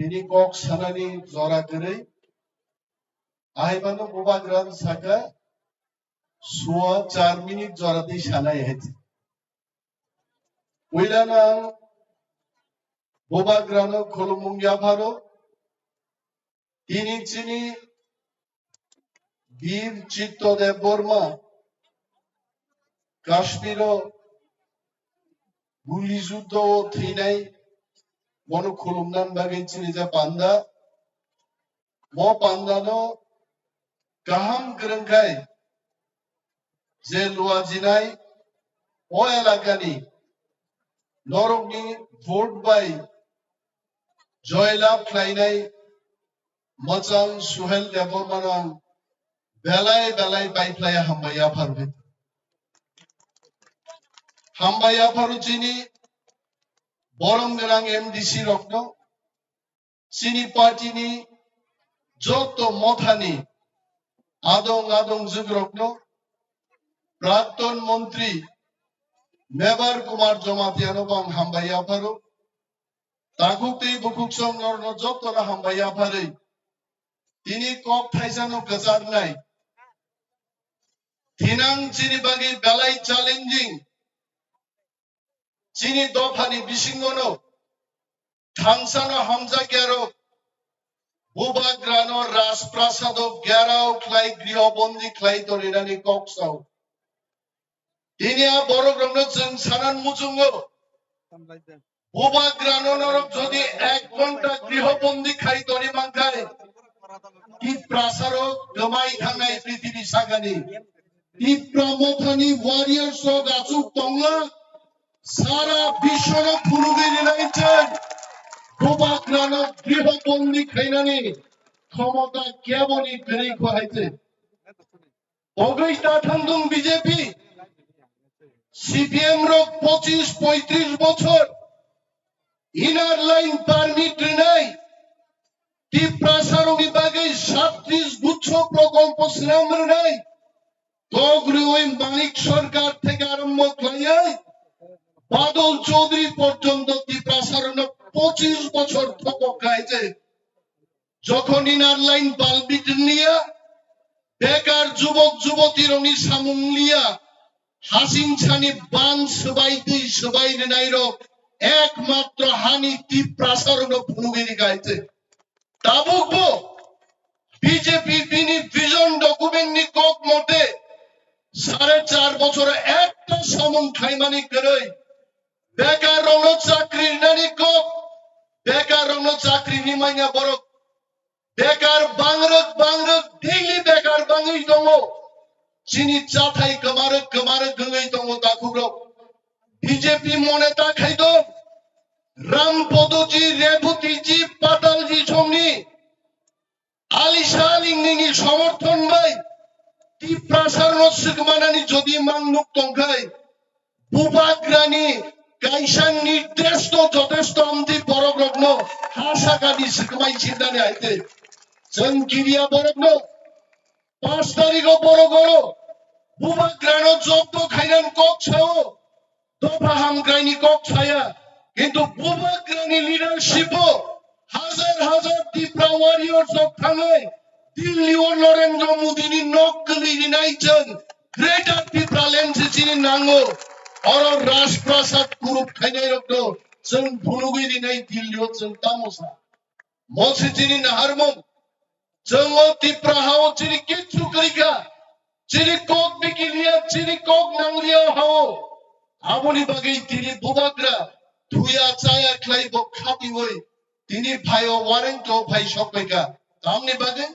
Tini kok sanani zora kere. Ahimano bubagran saka suwa 4 minute zora di sana yahti. Wilana bubagrano kolumungya pharo. Tini chini বীর চিত্তদেব বর্মা কাশ্মীর গুলিযুদ্ধ ও থিনাই মনো খুলুমনান বাগै চিনি যা পান্দা মো পান্দানো গাহাম গ্রংখাই যে লুয়াজিনাই ও এলাকানি নরকনি vote by জয়লাভ খাইনাই মচাং সুহেল দেব বর্মানাং বেলায় বেলায় বাইফ্লাইয়া হাম্বাইয়া ফারবে হাম্বাইয়া ফারু চিনি বরংগ্রাং এমডিসি রক্ন চিনি পার্টিনি যত মথানি আদং আদং যুগ রক্ন প্রাক্তন মন্ত্রী মেবার কুমার জমাতিয়ানো বাং হাম্বাইয়া ফারু তাকুতেই বুকুক সংগর্ণ যতরা হাম্বাইয়া ফারে তিনি কক থাইসানো গজার নাই Tinang chini bagi belai challenging chini dofani bisingono thangsano hamza gero bubagrano rasprasado gerao khlai grihobondi khlai torinani koksau tinia borogromno jeng sanan mujungo bubagrano norok jodi 1 ঘন্টা grihobondi khlai tori mangkai ki prasaro gamai thangai prithibi sagani Diplomotani warriors of Asuk Tongla, Sara Bishop Purugi United, Bubagrano, Grihobondi Kainani, Komota Kiaboni Periko Haite. Ogista Tandung BJP, CPM Rock 25-35 বছর, Inner Line Permit নাই, Tiprasaro বিভাগে 37 গুচ্ছ প্রকল্প শ্রীরামপুর নাই, তগরুই মানিক সরকার থেকে আরম্ভ করে বাদল চৌধুরী পর্যন্ত ত্রিপ্রাসারণ 25 বছর ঠকক খাইছে যখন ইনার লাইন বালবিট নিয়া বেকার যুবক যুবতীর উনি সামুলিয়া হাসিন ছানি বান সবাইতেই সবাই নাইরো একমাত্র হানি ত্রিপ্রাসারণ ভুনুগিরি গাইছে তা বকবো বিজেপি তিনি ভিশন ডকুমেন্ট নি কক মতে 4.5 বছরে একটা সমন খাইমানি করে বেকার রণ চাকরি নানি কক বেকার রণ চাকরি নিমাইনা বড় বেকার বাংরক ডেইলি বেকার বাঙই দङ চিনি চাথাই কমারক গঙই দङ তাকুরক বিজেপি মনে তা খাইতো রামপদজি রেবতীজি পাতালজি সমনি আলিশা লিংনি সমর্থন ভাই Tiprasarno Sigmanani Jodi Mangnuk Tongkai Bubagrani Kaisan Nirdesto Jotesto Amdi Borogrogno Hasakadi Sigmai Chindani Aite Zangiria Borogno 5 তারিখও Borogoro Bubagrano Jobto Khainan Kok Chao Dopa Hamgraini Kok Chaya Kintu Bubagrani leadership হাজার হাজার Tipra warriors of Thangai Dilli o Narendra Modi ni nokli ni naichen greater Tipra land chini nango oro Rajprasad group khainai rokno jeng bhulugi ni nai Dilli o jeng tamosa mosi chini naharmon jeng o Tipra hao chini kichu karika chini kok bikilia chini kok nanglia hao aboni bagai tini bubagra thuya chaya khlai bo khati hoi tini bhaio warrant o bhai sokaika tamni bagai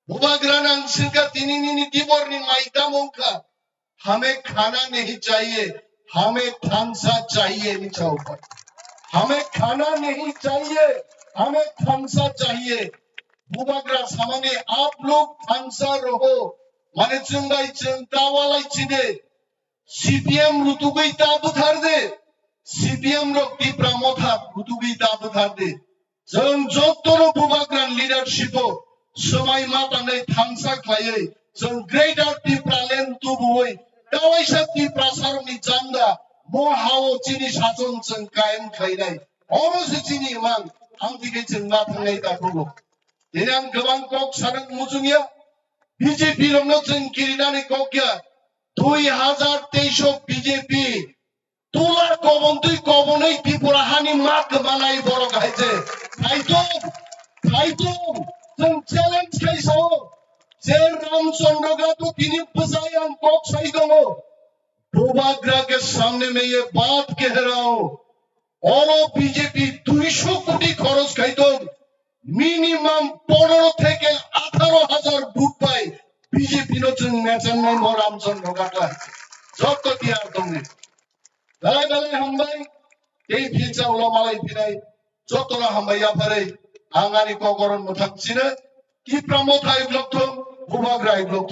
बुबाग्रानांग सिंका तिनी दिबोरनी माइदा मोंका हमें खाना नहीं चाहिए हमें थांसा चाहिए निचाओ पर हमें खाना नहीं चाहिए हमें थांसा चाहिए बुबाग्रा सामाने आप लोग थांसा रहो माने चंगाई चिंता वाला चिने सीपीएम रुतुगई ताब धार दे सीपीएम रोक टिप्रा मोथा रुतुगई ताब धार दे जन जोतरो बुबाग्रान leadership Somai matanai thangsa khlaiai jeng greater Tipra land tubuoi dawaisa Tipra saroni janda mo hao chini sachon jeng kaem khlainai oro se chini mang आं दिनै जों मा थांनाय दाखौल' दिनै आं गोबां कक सारं मुजुंया बीजेपी रंनो जों गिरिनानै ककया 2023 बीजेपी तुला कबन्दै कबनै त्रिपुरा हानि मा गोमानाय बर' गायजे फाइतो जों चेलेन्ज खाइसाव जे रामचंद्र का तो तिनी बजाय हम कक सही दो पूर्वाग्रह के सामने में ये बात कह रहा हूं और बीजेपी 200 कोटी खरच खाइतो मिनिमाम 15 থেকে 18,000 ভোট পাই বিজেপি নতুন নেচেন্নাই মো রামচন্দ্র কাকা যত দিয়ার দমনে বেলায় বেলায় হামবাই এই ফিলচা উলামালাই ফিরাই যতরা হামবাইয়া পারে আঙানি কগরন মোথাকছিনে কি প্রমোথাই ব্লক বুবাগ্রাই ব্লক